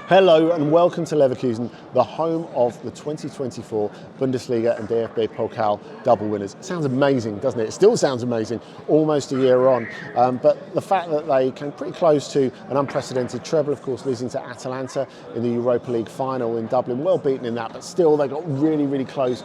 Hello and welcome to Leverkusen, the home of the 2024 Bundesliga and DFB Pokal double winners. It sounds amazing, doesn't it? It still sounds amazing, almost a year on. But the fact that they came pretty close to an unprecedented treble, of course, losing to Atalanta in the Europa League final in Dublin, well beaten in that, but still they got really close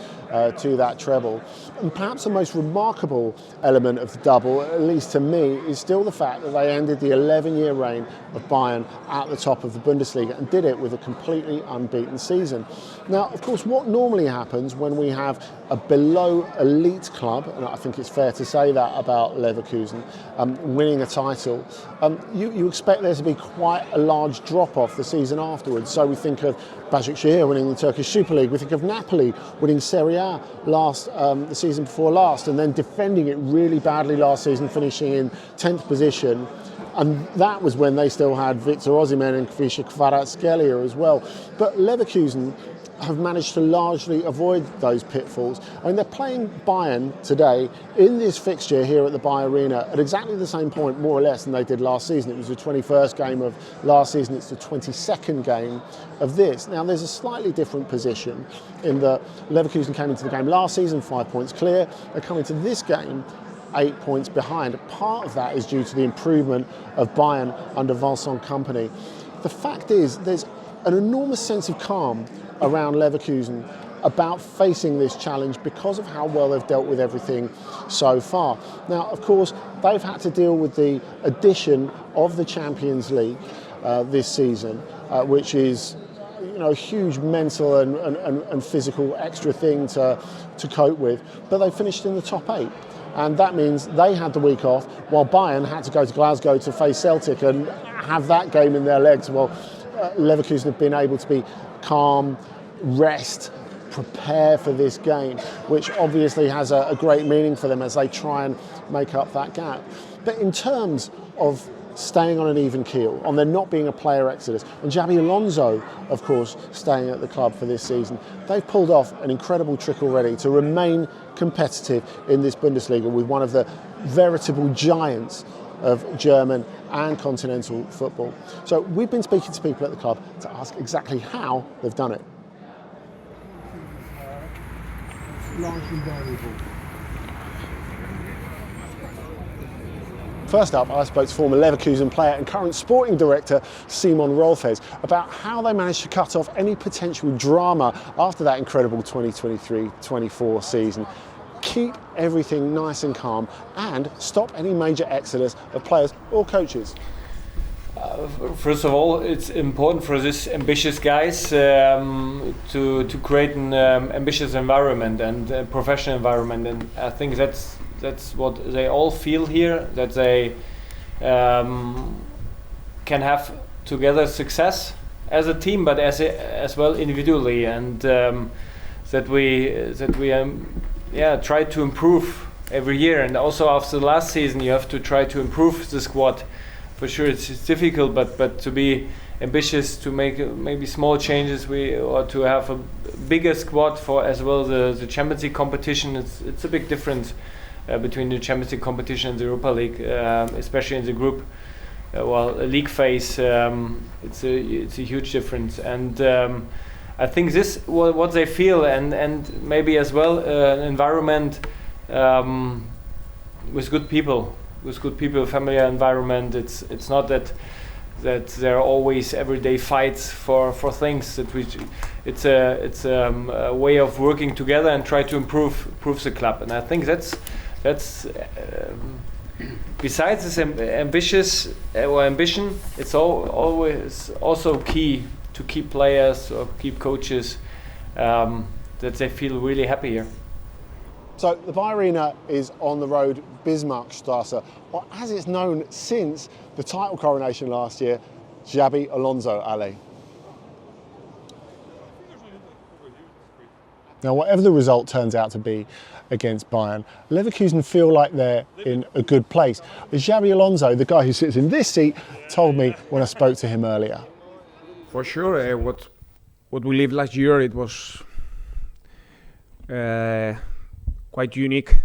to that treble. And perhaps the most remarkable element of the double, at least to me, is still the fact that they ended the 11-year reign of Bayern at the top of the Bundesliga and did it with a completely unbeaten season. Now, of course, what normally happens when we have a below elite club, and I think it's fair to say that about Leverkusen, winning a title, you expect there to be quite a large drop-off the season afterwards. So we think of Başakşehir winning the Turkish Super League, we think of Napoli winning Serie A the season before last, and then defending it really badly last season, finishing in 10th position. And that was when they still had Victor Osimhen and Kvisha Kvaratskhelia as well. But Leverkusen have managed to largely avoid those pitfalls. I mean, they're playing Bayern today in this fixture here at the BayArena at exactly the same point, more or less, than they did last season. It was the 21st game of last season, it's the 22nd game of this. Now, there's a slightly different position in that Leverkusen came into the game last season 5 points clear. They're coming to this game 8 points behind. Part of that is due to the improvement of Bayern under Vincent Kompany. The fact is, there's an enormous sense of calm around Leverkusen about facing this challenge because of how well they've dealt with everything so far. Now, of course, they've had to deal with the addition of the Champions League this season, which is a huge mental and physical extra thing to cope with, but they finished in the top 8. And that means they had the week off, while Bayern had to go to Glasgow to face Celtic and have that game in their legs. Well, Leverkusen have been able to be calm, rest, prepare for this game, which obviously has a great meaning for them as they try and make up that gap. But in terms of staying on an even keel, on there not being a player exodus, and Xabi Alonso, of course, staying at the club for this season, they've pulled off an incredible trick already to remain competitive in this Bundesliga with one of the veritable giants of German and continental football. So we've been speaking to people at the club to ask exactly how they've done it. Largely variable. First up, I spoke to former Leverkusen player and current sporting director Simon Rolfes about how they managed to cut off any potential drama after that incredible 2023-24 season, keep everything nice and calm, and stop any major exodus of players or coaches. First of all, it's important for these ambitious guys to create an ambitious environment and a professional environment, and I think that's what they all feel here, that they can have together success as a team, but as well individually, and that we try to improve every year. And also after the last season, you have to try to improve the squad. For sure, it's difficult, but to be ambitious, to make maybe small changes, or to have a bigger squad for as well the Champions League competition. It's a big difference between the Champions League competition and the Europa League, especially in the group. A league phase, it's a huge difference, and I think this what they feel, and maybe as well an environment with good people, familiar environment. It's not that there are always everyday fights for things. It's a way of working together and try to improve the club, and I think that's besides this ambition, it's always also key to keep players or keep coaches that they feel really happy here. So the BayArena is on the road Bismarckstraße, or as it's known since the title coronation last year, Xabi Alonso Alley. Now, whatever the result turns out to be against Bayern, Leverkusen feel like they're in a good place. Xabi Alonso, the guy who sits in this seat, told me when I spoke to him earlier. For sure, what we lived last year, it was quite unique.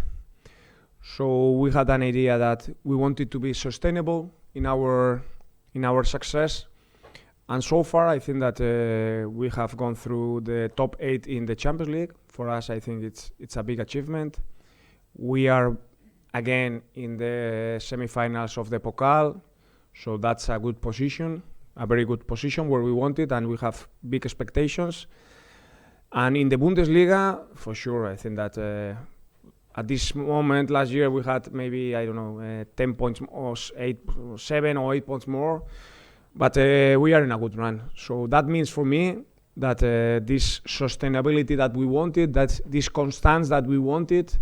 So we had an idea that we wanted to be sustainable in our success, And so far, I think that we have gone through the top 8 in the Champions League. For us, I think it's a big achievement. We are again in the semi-finals of the Pokal, so that's a good position, a very good position where we want it, and we have big expectations. And in the Bundesliga, for sure, I think that at this moment last year we had maybe 10 points or 7 or 8 points more, but we are in a good run. So that means for me that this sustainability that we wanted, that this constance that we wanted,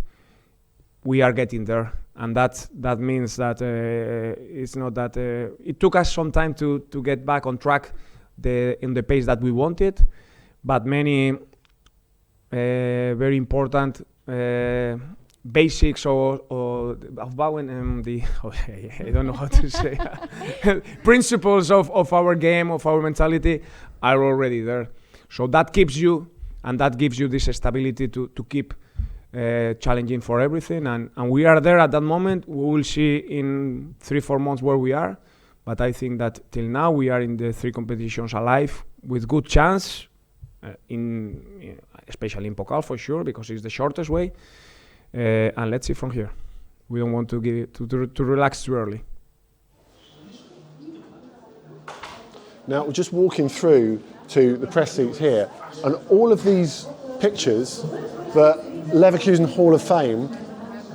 we are getting there. And that means that it's not that it took us some time to get back on track in the pace that we wanted, but many very important basics or of Bowen, I don't know how to say principles of our game, of our mentality are already there. So that keeps you, and that gives you this stability to keep challenging for everything, and we are there at that moment. We will see in 3-4 months where we are, but I think that till now we are in the 3 competitions alive with good chance, especially in Pokal for sure, because it's the shortest way, and let's see from here. We don't want to relax too early. Now we're just walking through to the press seats here, and all of these pictures, the Leverkusen Hall of Fame,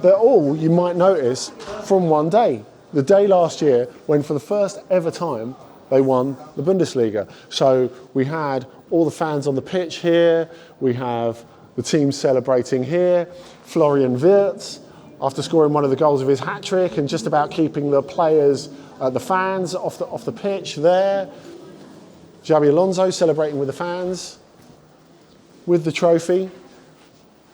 they're all, you might notice, from one day. The day last year when for the first ever time they won the Bundesliga. So we had all the fans on the pitch here, we have the team celebrating here, Florian Wirtz, after scoring one of the goals of his hat-trick and just about keeping the players, the fans off the pitch there. Xabi Alonso celebrating with the fans, with the trophy.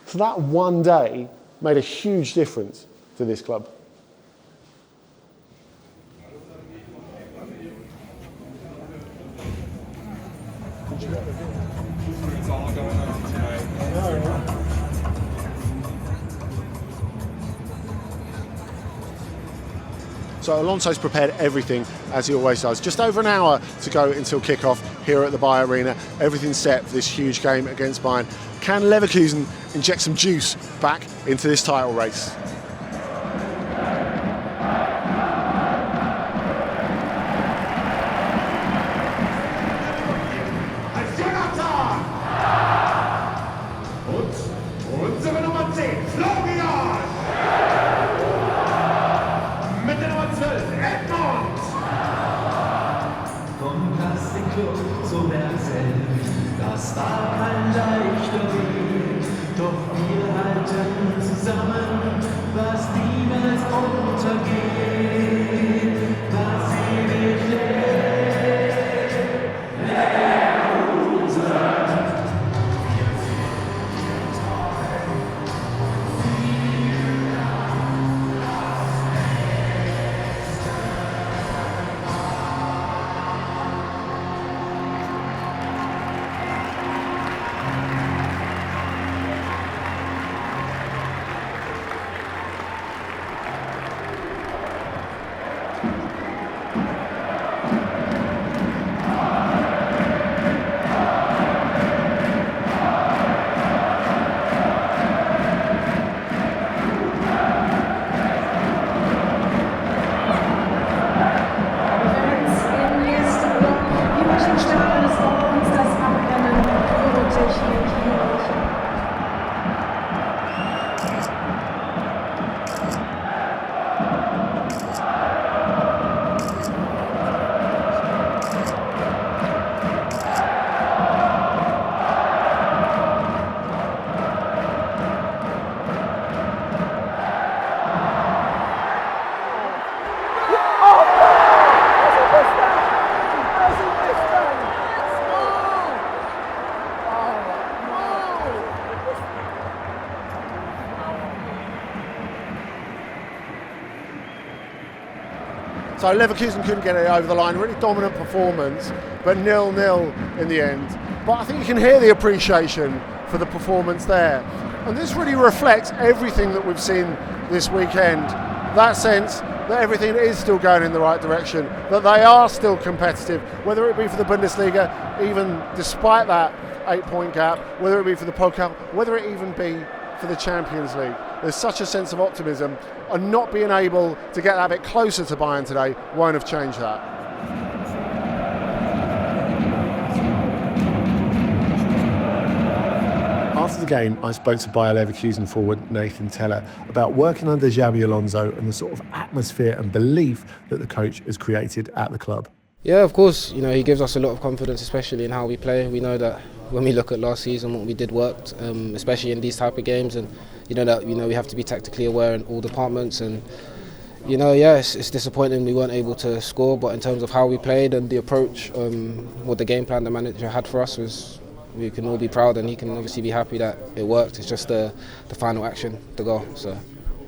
So that one day made a huge difference to this club. It's all going on tonight. So Alonso's prepared everything, as he always does. Just over an hour to go until kickoff here at the BayArena. Everything's set for this huge game against Bayern. Can Leverkusen inject some juice back into this title race? Unsere Nummer 10, Florian! Mit der Nummer 12, Edmund! Vom Plastikclub zum Bergsell, das war kein leichter Weg, doch wir halten zusammen, was niemals untergeht, was ewig lebt. Leverkusen! So Leverkusen couldn't get it over the line, really dominant performance, but 0-0 in the end. But I think you can hear the appreciation for the performance there. And this really reflects everything that we've seen this weekend. That sense that everything is still going in the right direction, that they are still competitive, whether it be for the Bundesliga, even despite that 8-point gap, whether it be for the Pokal, whether it even be for the Champions League. There's such a sense of optimism, and not being able to get that bit closer to Bayern today won't have changed that. After the game, I spoke to Bayer Leverkusen forward Nathan Teller about working under Xabi Alonso and the sort of atmosphere and belief that the coach has created at the club. Yeah, of course, he gives us a lot of confidence, especially in how we play. We know that when we look at last season, what we did worked, especially in these type of games, and we have to be tactically aware in all departments. And it's disappointing we weren't able to score, but in terms of how we played and the approach, what the game plan the manager had for us was, we can all be proud, and he can obviously be happy that it worked. It's just the final action, the goal. So.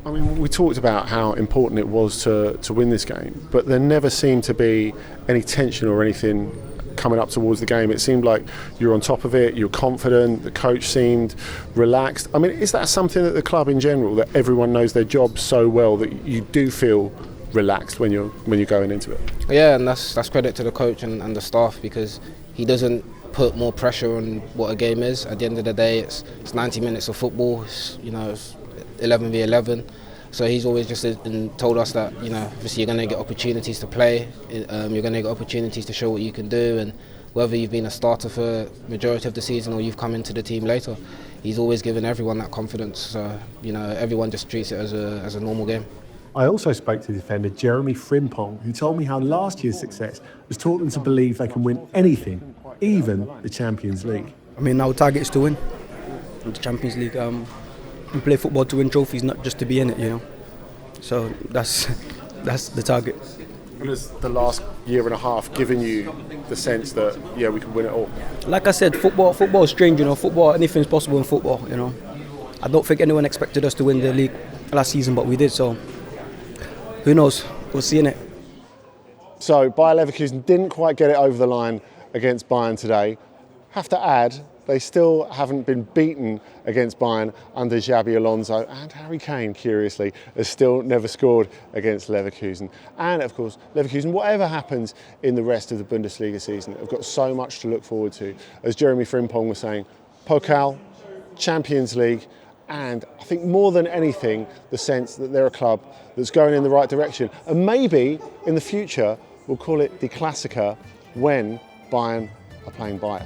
I mean, we talked about how important it was to win this game, but there never seemed to be any tension or anything coming up towards the game. It seemed like you're on top of it, you're confident, the coach seemed relaxed. I mean, is that something that the club in general, that everyone knows their job so well that you do feel relaxed when you're going into it? Yeah, and that's credit to the coach and the staff, because he doesn't put more pressure on what a game is. At the end of the day, it's 90 minutes of football. It's 11 v 11. So he's always just told us that obviously you're going to get opportunities to play. You're going to get opportunities to show what you can do, and whether you've been a starter for majority of the season or you've come into the team later, he's always given everyone that confidence. So everyone just treats it as a normal game. I also spoke to defender Jeremy Frimpong, who told me how last year's success has taught them to believe they can win anything, even the Champions League. I mean, our target is to win the Champions League. We play football to win trophies, not just to be in it, So that's the target. And has the last year and a half given you the sense that, we can win it all? Like I said, football is strange, Football, anything's possible in football, I don't think anyone expected us to win the league last season, but we did, so who knows? We'll see in it. So Bayer Leverkusen didn't quite get it over the line against Bayern today. Have to add, they still haven't been beaten against Bayern under Xabi Alonso, and Harry Kane, curiously, has still never scored against Leverkusen. And of course, Leverkusen, whatever happens in the rest of the Bundesliga season, have got so much to look forward to. As Jeremy Frimpong was saying, Pokal, Champions League, and I think more than anything, the sense that they're a club that's going in the right direction. And maybe in the future, we'll call it the Klassiker when Bayern are playing Bayern.